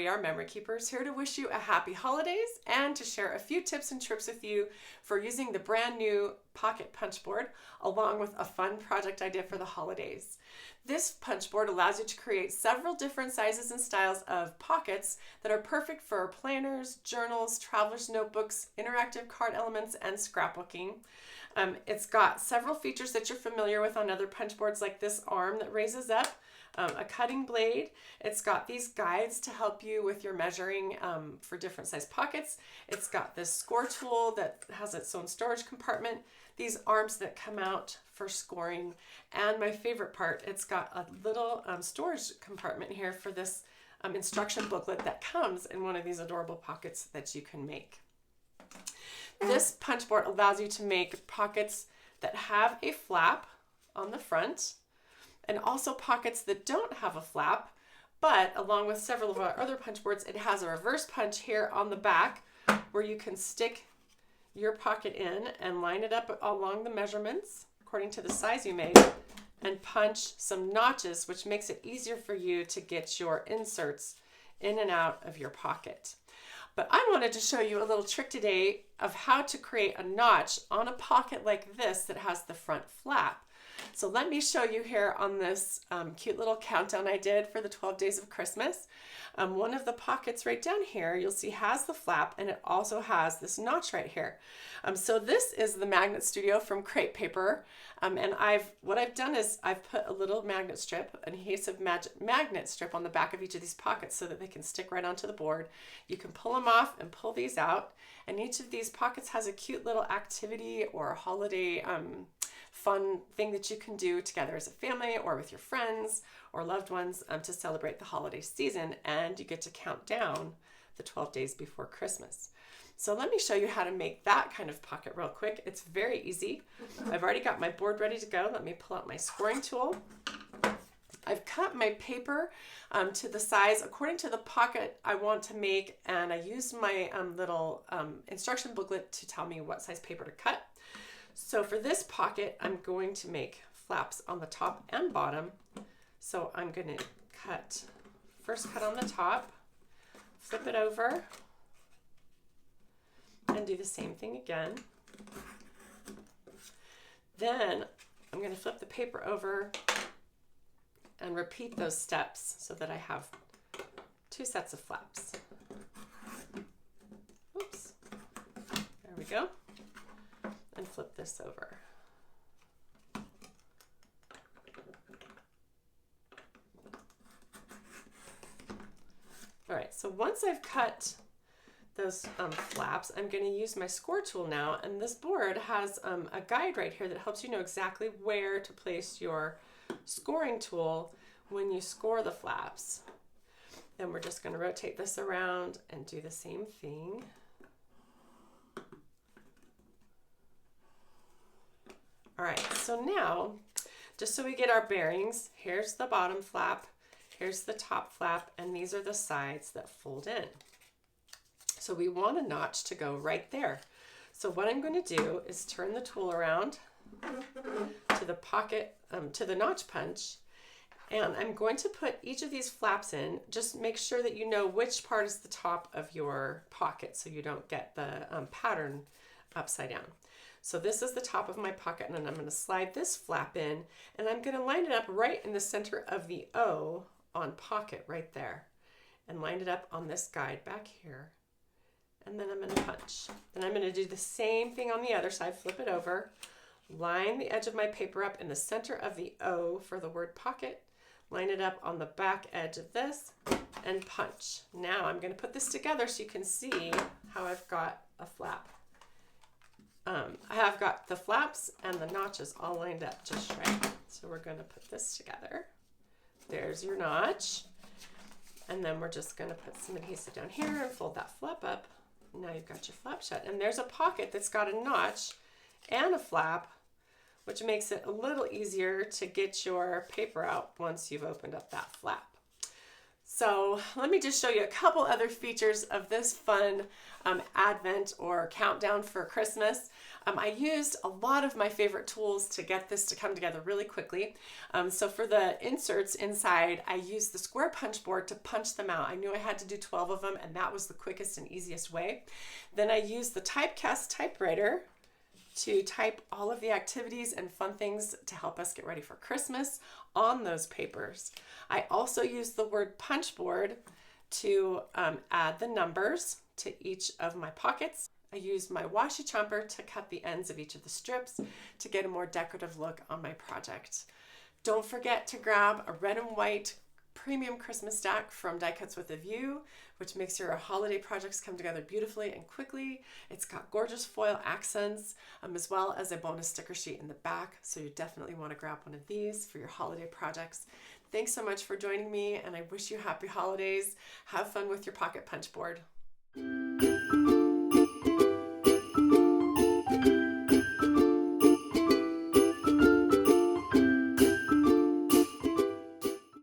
Aly, our memory keepers, here to wish you a happy holidays and to share a few tips and tricks with you for using the brand new pocket punch board, along with a fun project idea for the holidays. This punch board allows you to create several different sizes and styles of pockets that are perfect for planners, journals, traveler's notebooks, interactive card elements, and scrapbooking. It's got several features that you're familiar with on other punch boards, like this arm that raises up, a cutting blade. It's got these guides to help you with your measuring for different size pockets. It's got this score tool that has its own storage compartment, these arms that come out for scoring, and my favorite part, it's got a little storage compartment here for this instruction booklet that comes in one of these adorable pockets that you can make. This punch board allows you to make pockets that have a flap on the front, and also pockets that don't have a flap, but along with several of our other punch boards, it has a reverse punch here on the back where you can stick your pocket in and line it up along the measurements according to the size you made and punch some notches, which makes it easier for you to get your inserts in and out of your pocket. But I wanted to show you a little trick today of how to create a notch on a pocket like this that has the front flap. So let me show you here on this cute little countdown I did for the 12 days of Christmas. One of the pockets right down here, you'll see has the flap, and it also has this notch right here. So this is the Magnet Studio from Crepe Paper. And what I've done is I've put a little magnet strip, an adhesive magnet strip on the back of each of these pockets so that they can stick right onto the board. You can pull them off and pull these out. And each of these pockets has a cute little activity or holiday fun thing that you can do together as a family or with your friends or loved ones to celebrate the holiday season, and you get to count down the 12 days before Christmas. So let me show you how to make that kind of pocket real quick. It's very easy. I've already got my board ready to go. Let me pull out my scoring tool. I've cut my paper to the size according to the pocket I want to make, and I used my little instruction booklet to tell me what size paper to cut. So for this pocket, I'm going to make flaps on the top and bottom. So I'm going to first cut on the top, flip it over, and do the same thing again. Then I'm going to flip the paper over and repeat those steps so that I have two sets of flaps. Oops. There we go. And flip this over. All right, so once I've cut those flaps, I'm going to use my score tool now, and this board has a guide right here that helps you know exactly where to place your scoring tool when you score the flaps. Then we're just going to rotate this around and do the same thing. All right, so now, just so we get our bearings, here's the bottom flap, here's the top flap, and these are the sides that fold in. So we want a notch to go right there. So what I'm going to do is turn the tool around to the pocket, to the notch punch, and I'm going to put each of these flaps in. Just make sure that you know which part is the top of your pocket so you don't get the pattern upside down. So this is the top of my pocket, and then I'm going to slide this flap in, and I'm going to line it up right in the center of the O on pocket right there, and line it up on this guide back here, and then I'm going to punch. Then I'm going to do the same thing on the other side, flip it over, line the edge of my paper up in the center of the O for the word pocket, line it up on the back edge of this, and punch. Now I'm going to put this together so you can see how I've got a flap. I have got the flaps and the notches all lined up just right. So we're going to put this together. There's your notch. And then we're just going to put some adhesive down here and fold that flap up. Now you've got your flap shut. And there's a pocket that's got a notch and a flap, which makes it a little easier to get your paper out once you've opened up that flap. So let me just show you a couple other features of this fun advent or countdown for Christmas. I used a lot of my favorite tools to get this to come together really quickly. So for the inserts inside, I used the square punch board to punch them out. I knew I had to do 12 of them, and that was the quickest and easiest way. Then I used the typecast typewriter to type all of the activities and fun things to help us get ready for Christmas on those papers. I also used the word punch board to add the numbers to each of my pockets. I used my washi chomper to cut the ends of each of the strips to get a more decorative look on my project. Don't forget to grab a red and white premium Christmas stack from Die Cuts with a View, which makes your holiday projects come together beautifully and quickly. It's got gorgeous foil accents, as well as a bonus sticker sheet in the back, so you definitely want to grab one of these for your holiday projects. Thanks so much for joining me, and I wish you happy holidays. Have fun with your pocket punch board.